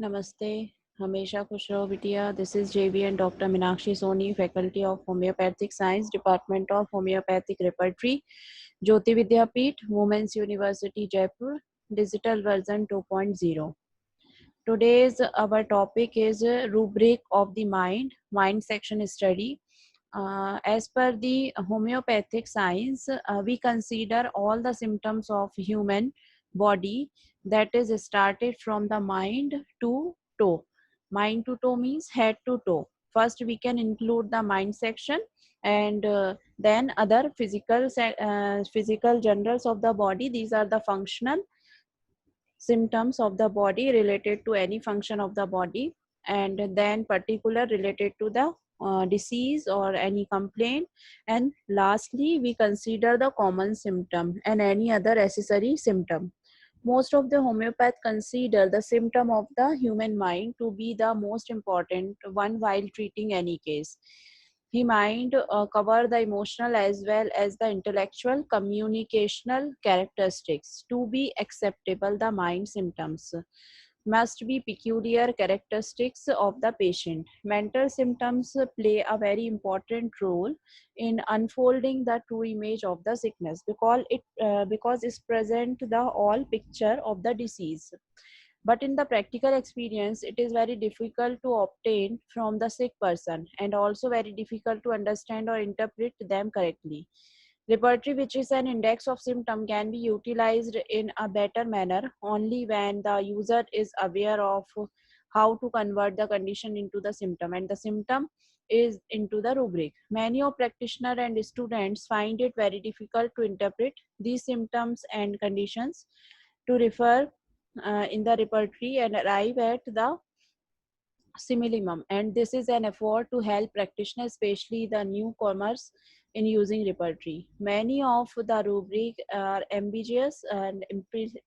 Namaste. Hamesha खुश रहो बिटिया. This is JV and Dr. Minakshi Soni, Faculty of Homeopathic Science, Department of Homeopathic Repertory, Jyoti Vidyapeeth, Women's University, Jaipur, Digital Version 2.0. Today's our topic is rubric of the mind section study. As per the homeopathic science, we consider all the symptoms of human body that is started from the mind to toe. Mind to toe means head to toe. First, we can include the mind section, and then other physical generals of the body. These are the functional symptoms of the body related to any function of the body, and then particular related to the disease or any complaint, and lastly we consider the common symptom and any other accessory symptom. Most of the homeopath consider the symptom of the human mind to be the most important one while treating any case. He mind cover the emotional as well as the intellectual communicational characteristics. To be acceptable, the mind symptoms must be peculiar characteristics of the patient. Mental symptoms play a very important role in unfolding the true image of the sickness because it present the all picture of the disease. But in the practical experience, it is very difficult to obtain from the sick person and also very difficult to understand or interpret them correctly. Repertory, which is an index of symptom, can be utilized in a better manner only when the user is aware of how to convert the condition into the symptom and the symptom is into the rubric. Many of practitioners and students find it very difficult to interpret these symptoms and conditions to refer in the repertory and arrive at the simillimum, and this is an effort to help practitioners, especially the newcomers, in using repertory. Many of the rubric are ambiguous and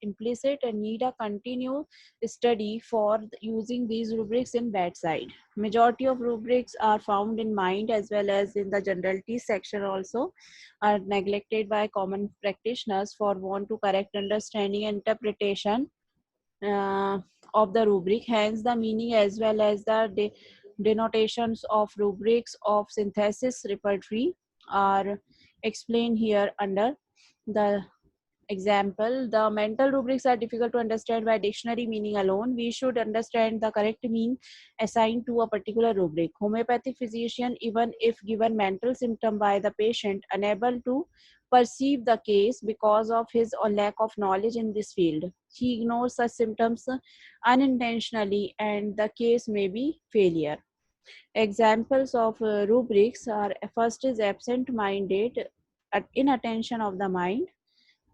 implicit and need a continued study for using these rubrics in bedside. Majority of rubrics are found in mind as well as in the generality section also are neglected by common practitioners for want to correct understanding and interpretation uh, of the rubric. Hence, the meaning as well as the denotations of rubrics of synthesis repertory are explained here under the example. The mental rubrics are difficult to understand by dictionary meaning alone. We should understand the correct meaning assigned to a particular rubric. Homeopathic physician, even if given mental symptom by the patient, unable to perceive the case because of his or lack of knowledge in this field. He ignores such symptoms unintentionally and the case may be failure. Examples of rubrics are: first is absent-minded, inattention of the mind,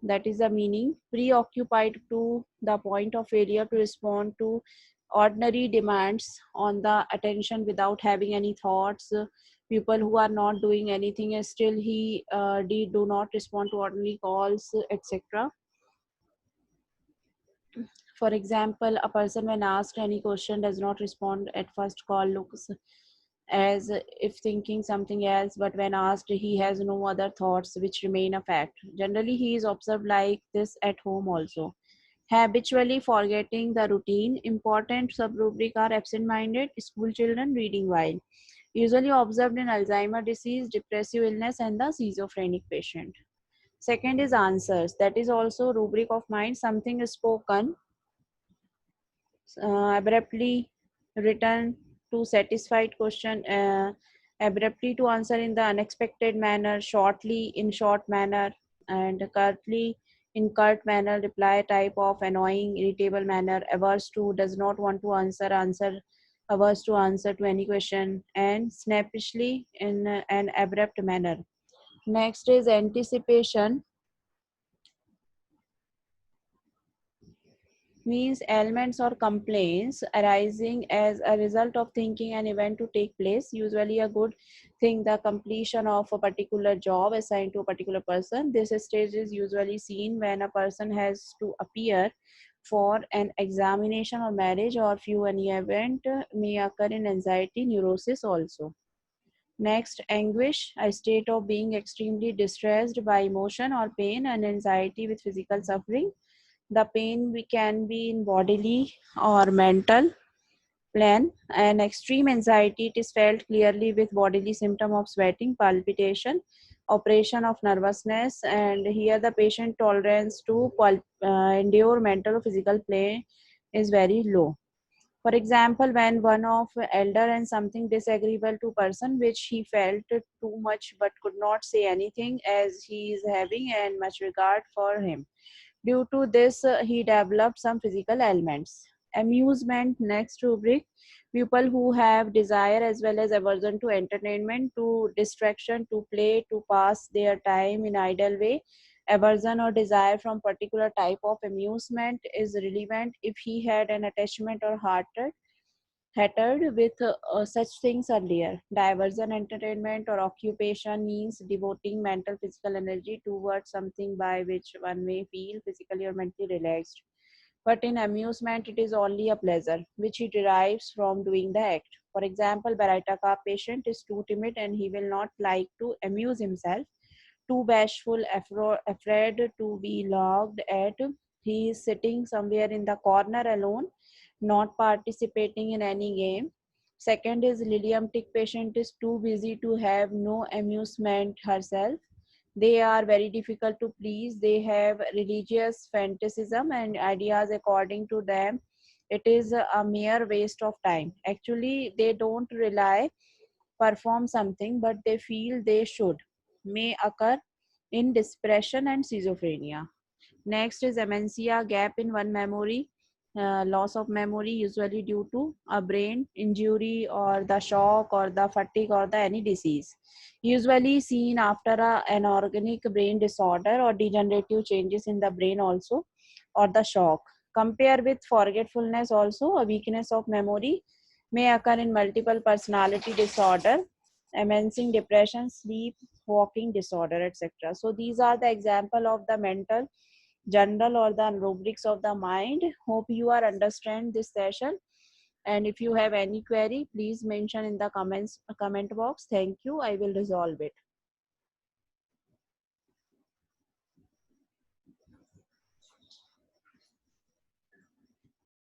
that is the meaning, preoccupied to the point of failure to respond to ordinary demands on the attention without having any thoughts. People who are not doing anything and still he do not respond to ordinary calls, etc. For example, a person when asked any question does not respond at first call, looks as if thinking something else, but when asked, he has no other thoughts, which remain a fact. Generally, he is observed like this at home also. Habitually forgetting the routine. Important subrubric are absent-minded, school children, reading while. Usually observed in Alzheimer disease, depressive illness, and the schizophrenic patient. Second is answers. That is also rubric of mind. Something is spoken abruptly, written to satisfied question, abruptly to answer in the unexpected manner, shortly in short manner, and curtly in curt manner, reply type of annoying, irritable manner, averse to, does not want to answer, averse to answer to any question, and snappishly in an abrupt manner. Next is anticipation, means ailments or complaints arising as a result of thinking an event to take place, usually a good thing, the completion of a particular job assigned to a particular person. This stage is usually seen when a person has to appear for an examination or marriage or few any event may occur in anxiety neurosis also. Next, anguish, a state of being extremely distressed by emotion or pain and anxiety with physical suffering. The pain we can be in bodily or mental. plan. And extreme anxiety, it is felt clearly with bodily symptom of sweating, palpitation, operation of nervousness, and here the patient tolerance to endure mental or physical pain is very low. For example, when one of elder and something disagreeable to person which he felt too much but could not say anything as he is having and much regard for him. Due to this, he developed some physical ailments. Amusement, next rubric. People who have desire as well as aversion to entertainment, to distraction, to play, to pass their time in idle way. Aversion or desire from particular type of amusement is relevant if he had an attachment or hatred with such things earlier. Diversion, entertainment, or occupation means devoting mental, physical energy towards something by which one may feel physically or mentally relaxed. But in amusement, it is only a pleasure which he derives from doing the act. For example, Baraitaka patient is too timid and he will not like to amuse himself, too bashful, afraid to be looked at. He is sitting somewhere in the corner alone, not participating in any game. Second is Lilium tick patient is too busy to have no amusement herself. They are very difficult to please. They have religious fanaticism and ideas according to them. It is a mere waste of time. Actually, they don't rely perform something, but they feel they should, may occur in depression and schizophrenia. Next is dementia, gap in one memory, loss of memory, usually due to a brain injury or the shock or the fatigue or the any disease. Usually seen after an organic brain disorder or degenerative changes in the brain also, or the shock. Compare with forgetfulness also, a weakness of memory may occur in multiple personality disorder, amazing depression, sleep walking disorder, etc. So these are the example of the mental general or the rubrics of the mind. Hope you are understand this session, and if you have any query, please mention in the comment box. Thank you, I will resolve it.